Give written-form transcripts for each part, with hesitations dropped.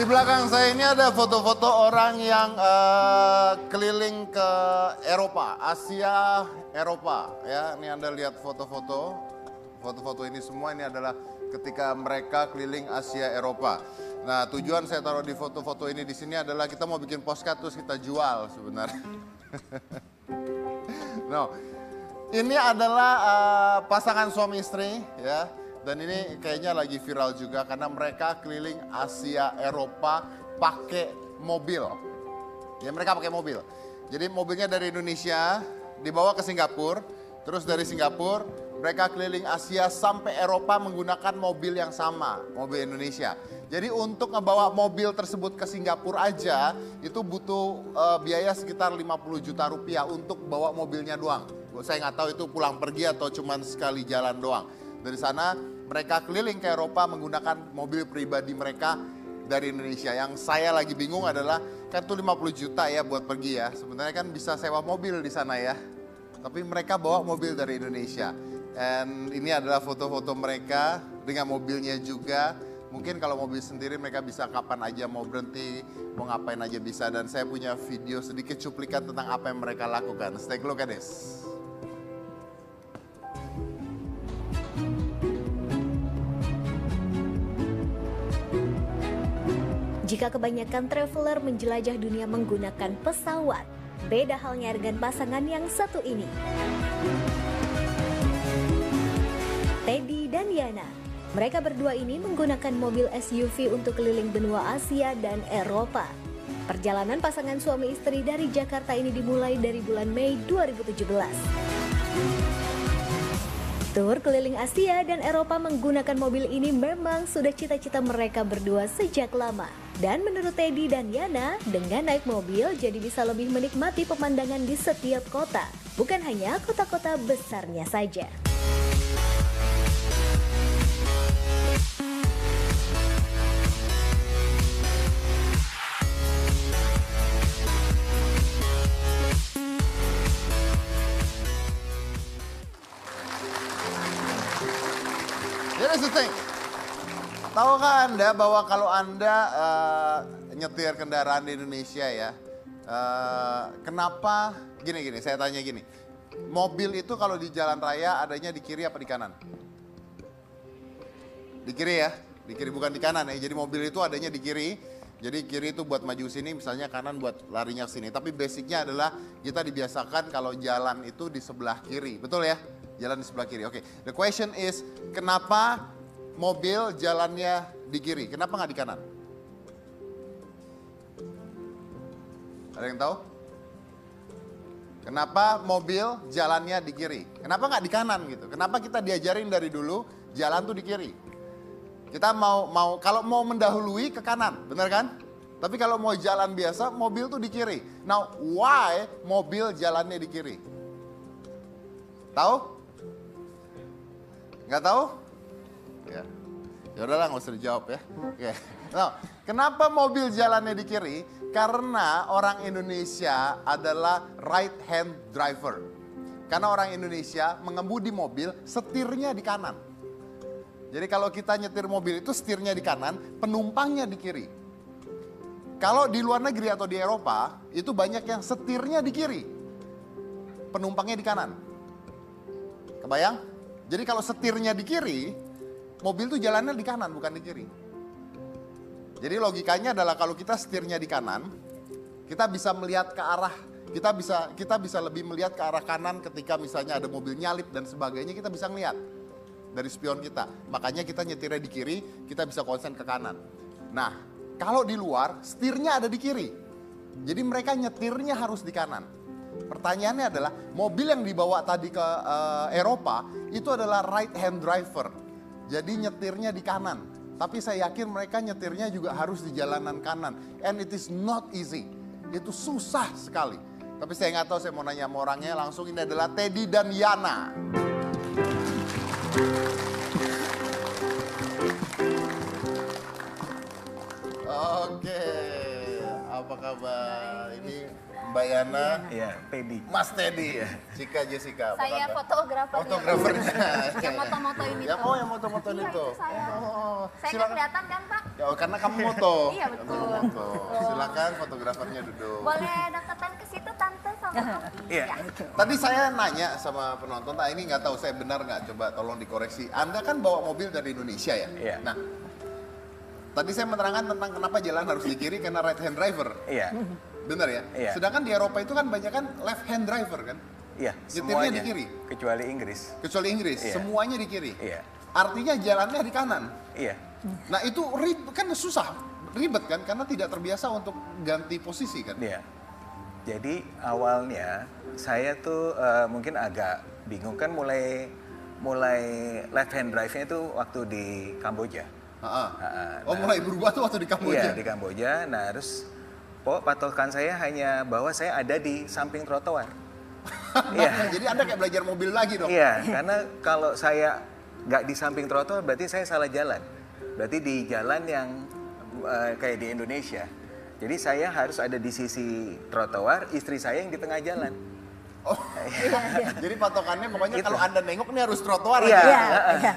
Di belakang saya ini ada foto-foto orang yang keliling ke Eropa, Asia, Eropa. Ya, ini Anda lihat foto-foto. Foto-foto ini semua ini adalah ketika mereka keliling Asia, Eropa. Nah, tujuan saya taruh di foto-foto ini di sini adalah kita mau bikin postcard terus kita jual sebenarnya. No, ini adalah pasangan suami istri, ya. Dan ini kayaknya lagi viral juga karena mereka keliling Asia, Eropa pakai mobil. Ya, mereka pakai mobil. Jadi mobilnya dari Indonesia dibawa ke Singapura, terus dari Singapura mereka keliling Asia sampai Eropa menggunakan mobil yang sama, mobil Indonesia. Jadi untuk ngebawa mobil tersebut ke Singapura aja itu butuh biaya sekitar 50 juta rupiah untuk bawa mobilnya doang. Saya nggak tahu itu pulang pergi atau cuman sekali jalan doang. Dari sana mereka keliling ke Eropa menggunakan mobil pribadi mereka dari Indonesia. Yang saya lagi bingung adalah kan itu 50 juta ya buat pergi ya. Sebenarnya kan bisa sewa mobil di sana ya. Tapi mereka bawa mobil dari Indonesia. Dan ini adalah foto-foto mereka dengan mobilnya juga. Mungkin kalau mobil sendiri mereka bisa kapan aja mau berhenti, mau ngapain aja bisa. Dan saya punya video sedikit cuplikan tentang apa yang mereka lakukan. Let's take a look at this. Jika kebanyakan traveler menjelajah dunia menggunakan pesawat, beda halnya dengan pasangan yang satu ini. Teddy dan Yana. Mereka berdua ini menggunakan mobil SUV untuk keliling benua Asia dan Eropa. Perjalanan pasangan suami istri dari Jakarta ini dimulai dari bulan Mei 2017. Tur keliling Asia dan Eropa menggunakan mobil ini memang sudah cita-cita mereka berdua sejak lama. Dan menurut Teddy dan Yana, dengan naik mobil jadi bisa lebih menikmati pemandangan di setiap kota, bukan hanya kota-kota besarnya saja. Here's the thing. Tahukah Anda bahwa kalau Anda nyetir kendaraan di Indonesia ya, kenapa, gini, saya tanya gini. Mobil itu kalau di jalan raya adanya di kiri apa di kanan? Di kiri ya, di kiri bukan di kanan ya. Jadi mobil itu adanya di kiri. Jadi kiri itu buat maju sini, misalnya kanan buat larinya ke sini. Tapi basicnya adalah kita dibiasakan kalau jalan itu di sebelah kiri, betul ya? Jalan di sebelah kiri. Oke, the question is, kenapa mobil jalannya di kiri? Kenapa nggak di kanan? Ada yang tahu? Kenapa mobil jalannya di kiri? Kenapa nggak di kanan gitu? Kenapa kita diajarin dari dulu jalan tuh di kiri? Kita kalau mau mendahului ke kanan, benar kan? Tapi kalau mau jalan biasa, mobil tuh di kiri. Now, why mobil jalannya di kiri? Tahu? Nggak tahu? Ya. Ya udahlah, nggak usah dijawab ya. Oke. Now, kenapa mobil jalannya di kiri? Karena orang Indonesia adalah right hand driver. Karena orang Indonesia mengemudi mobil, setirnya di kanan. Jadi kalau kita nyetir mobil itu setirnya di kanan, penumpangnya di kiri. Kalau di luar negeri atau di Eropa, itu banyak yang setirnya di kiri, penumpangnya di kanan. Kebayang? Jadi kalau setirnya di kiri, mobil itu jalannya di kanan bukan di kiri. Jadi logikanya adalah kalau kita setirnya di kanan, kita bisa melihat ke arah, kita bisa lebih melihat ke arah kanan ketika misalnya ada mobil nyalip dan sebagainya, kita bisa ngelihat dari spion kita. Makanya kita nyetirnya di kiri, kita bisa konsen ke kanan. Nah, kalau di luar, setirnya ada di kiri. Jadi mereka nyetirnya harus di kanan. Pertanyaannya adalah, mobil yang dibawa tadi ke Eropa, itu adalah right hand driver. Jadi nyetirnya di kanan. Tapi saya yakin mereka nyetirnya juga harus di jalanan kanan. And it is not easy. Itu susah sekali. Tapi saya nggak tahu, saya mau nanya sama orangnya langsung. Ini adalah Teddy dan Yana. Oke, apa kabar? Ini Mbak Yana, Iya, Teddy. Mas Teddy, Cika Jessica. apa Saya kabar? fotografer. Fotografernya. Yang moto-moto ini Yang tuh. yang moto-moto Iya, itu. itu saya. Oh, Saya nggak silakan. kelihatan kan Pak? Ya, karena kamu moto. Iya, betul. Kamu moto. Silakan fotografernya duduk. Boleh deketan ke situ Tante sama Om? Iya. Tadi saya nanya sama penonton, ini nggak tahu saya benar nggak, coba tolong dikoreksi. Anda kan bawa mobil dari Indonesia ya? Iya. Nah, tadi saya menerangkan tentang kenapa jalan harus di kiri karena right hand driver. Iya. Benar ya? Iya. Sedangkan di Eropa itu kan banyak kan left hand driver kan? Iya, Nyetirnya semuanya. di kiri? Kecuali Inggris. Kecuali Inggris, Iya. semuanya di kiri. Iya. Artinya jalannya di kanan. Iya. Nah itu kan susah, ribet kan? Karena tidak terbiasa untuk ganti posisi kan? Iya. Jadi awalnya saya tuh mungkin agak bingung kan mulai left hand drive-nya itu waktu di Kamboja. Oh mulai berubah tuh waktu di Kamboja? Iya, di Kamboja. Nah, terus patokan saya hanya bahwa saya ada di samping trotoar. Iya. Jadi Anda kayak belajar mobil lagi dong? Iya, karena kalau saya nggak di samping trotoar berarti saya salah jalan. Berarti di jalan yang kayak di Indonesia. Jadi saya harus ada di sisi trotoar, istri saya yang di tengah jalan. Oh, jadi patokannya pokoknya Gitu. kalau Anda nengok nih harus trotoar Iya. aja?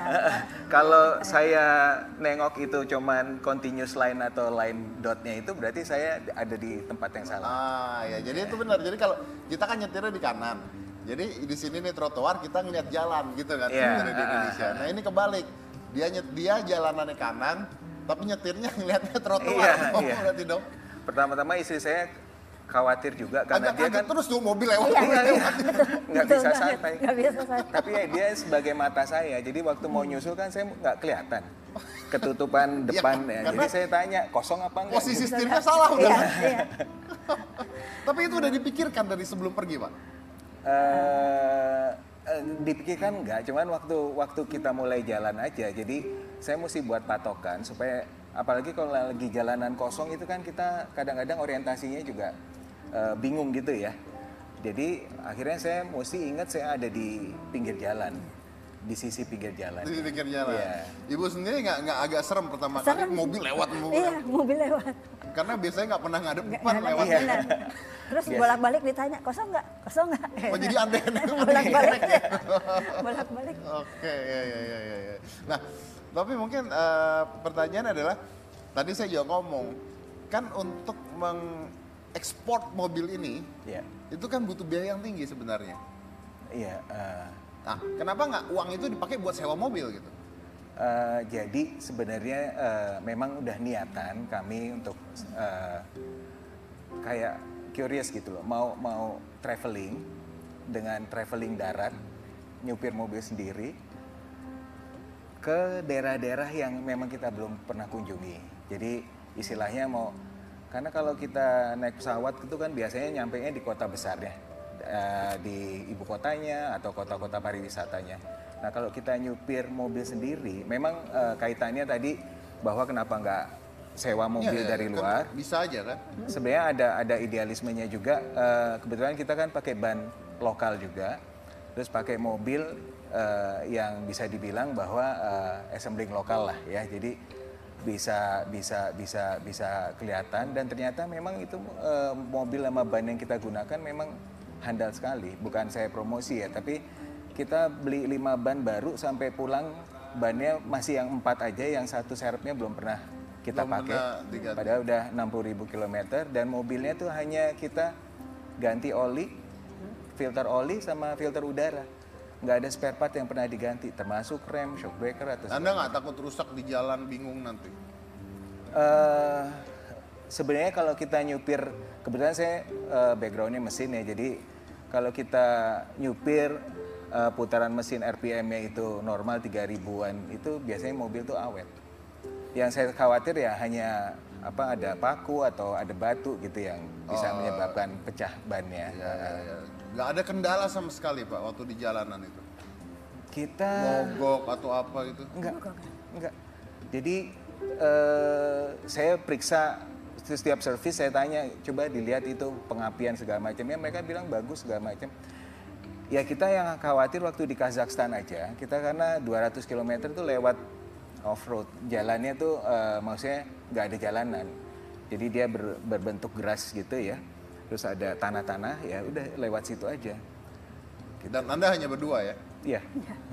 Kalau saya nengok itu cuman continuous line atau line dotnya itu berarti saya ada di tempat yang salah. Ya, jadi itu benar. Jadi kalau kita kan nyetirnya di kanan. Jadi di sini nih trotoar kita ngeliat jalan gitu kan Iya. sebenarnya di Indonesia. Nah ini kebalik. Dia jalanannya kanan, tapi nyetirnya ngeliatnya trotoar. Iya, iya. Berarti dong. Pertama-tama istri saya khawatir juga karena Agak dia kaget kan terus tuh mobil lewat. nggak bisa santai. Nggak bisa santai. Tapi ya dia sebagai mata saya, jadi waktu mau nyusul kan saya nggak kelihatan ketutupan Iya, depan ya. karena Jadi saya tanya kosong apa enggak? Posisi setirnya salah udah. Iya, iya. Tapi itu udah dipikirkan dari sebelum pergi, Pak? Dipikirkan enggak, cuman waktu kita mulai jalan aja. Jadi saya mesti buat patokan supaya apalagi kalau lagi jalanan kosong itu kan kita kadang-kadang orientasinya juga bingung gitu ya. Jadi akhirnya saya mesti ingat saya ada di pinggir jalan, di sisi pinggir jalan. Di pinggir jalan. Iya. Ibu sendiri nggak agak serem pertama Serem. kali mobil lewat Iya, mobil lewat. Karena biasanya nggak pernah ngadep Nggak depan ada lewat. benar. Terus Yes. bolak-balik ditanya, kosong nggak? Kosong nggak? Oh jadi aneh. Bolak-balik. Bolak-balik. Oke, ya. Nah, tapi mungkin pertanyaan adalah, tadi saya juga ngomong, kan untuk mengekspor mobil ini, Iya. itu kan butuh biaya yang tinggi sebenarnya. Iya. Nah, kenapa nggak uang itu dipakai buat sewa mobil gitu? Jadi sebenarnya memang udah niatan kami untuk kayak curious gitu loh, mau traveling dengan traveling darat, nyupir mobil sendiri ke daerah-daerah yang memang kita belum pernah kunjungi. Jadi istilahnya karena kalau kita naik pesawat itu kan biasanya nyampainya di kota besarnya, di ibu kotanya atau kota-kota pariwisatanya. Nah kalau kita nyupir mobil sendiri, memang kaitannya tadi bahwa kenapa nggak sewa mobil Iya, dari kan luar. bisa aja kan? Sebenarnya ada idealismenya juga. Kebetulan kita kan pakai ban lokal juga, terus pakai mobil yang bisa dibilang bahwa assembling lokal lah ya. Jadi bisa kelihatan dan ternyata memang itu mobil sama ban yang kita gunakan memang handal sekali. Bukan saya promosi ya, tapi kita beli 5 ban baru sampai pulang bannya masih yang 4 aja, yang satu serepnya belum pernah kita Belum pakai. pernah diganti. Padahal udah 60.000 km dan mobilnya tuh hanya kita ganti oli, filter oli sama filter udara. Nggak ada spare part yang pernah diganti, termasuk rem, shock breaker atau Anda nggak takut rusak di jalan bingung nanti? Sebenarnya kalau kita nyupir, kebetulan saya backgroundnya mesin ya, jadi kalau kita nyupir putaran mesin RPM-nya itu normal 3000-an, itu biasanya mobil tuh awet. Yang saya khawatir ya hanya ada paku atau ada batu gitu yang bisa menyebabkan pecah bannya. Ya. Nggak ada kendala sama sekali Pak waktu di jalanan itu? Kita Mogok atau apa gitu? enggak. Jadi saya periksa setiap servis, saya tanya coba dilihat itu pengapian segala macamnya, mereka bilang bagus segala macam. Ya kita yang khawatir waktu di Kazakhstan aja, kita karena 200 km tuh lewat off-road, jalannya tuh maksudnya nggak ada jalanan. Jadi dia berbentuk geras gitu ya. terus ada tanah-tanah, ya udah lewat situ aja. Dan Anda hanya berdua ya? Iya.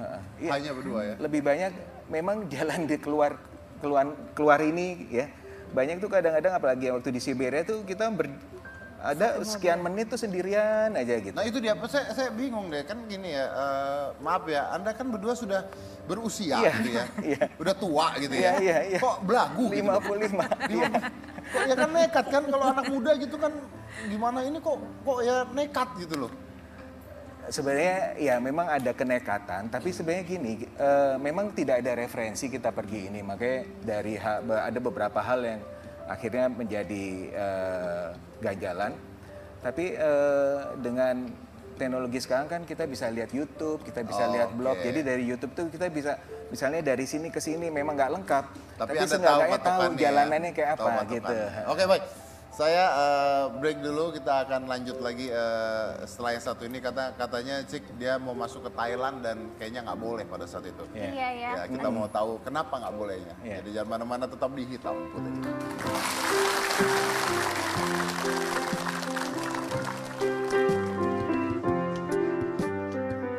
Heeh, iya. Hanya berdua ya? Lebih banyak memang jalan di keluar ini ya. Banyak tuh kadang-kadang apalagi waktu di Siberia tuh kita ada sekian menit tuh sendirian aja gitu. Nah itu dia, saya bingung deh, kan gini ya, maaf ya, Anda kan berdua sudah berusia Iya, gitu ya, iya. udah tua gitu ya, Iya. kok belagu gitu? 55. Iya. Kok ya kan nekat kan, kalau anak muda gitu kan gimana ini kok ya nekat gitu loh. Sebenarnya ya memang ada kenekatan, tapi sebenarnya gini, memang tidak ada referensi kita pergi ini, makanya ada beberapa hal yang akhirnya menjadi ganjalan. Tapi dengan teknologi sekarang kan kita bisa lihat YouTube, kita bisa lihat blog, jadi dari YouTube tuh kita bisa misalnya dari sini ke sini memang nggak lengkap, tapi Anda seenggaknya tahu patokannya jalanannya ya, kayak tahu apa patokannya. gitu. Oke baik, saya break dulu, kita akan lanjut lagi setelah yang satu ini katanya Cik dia mau masuk ke Thailand dan kayaknya nggak boleh pada saat itu. Iya. Iya ya. Ya kita mau tahu kenapa nggak bolehnya. Iya. Jadi jangan mana-mana, tetap di Hitam Putih.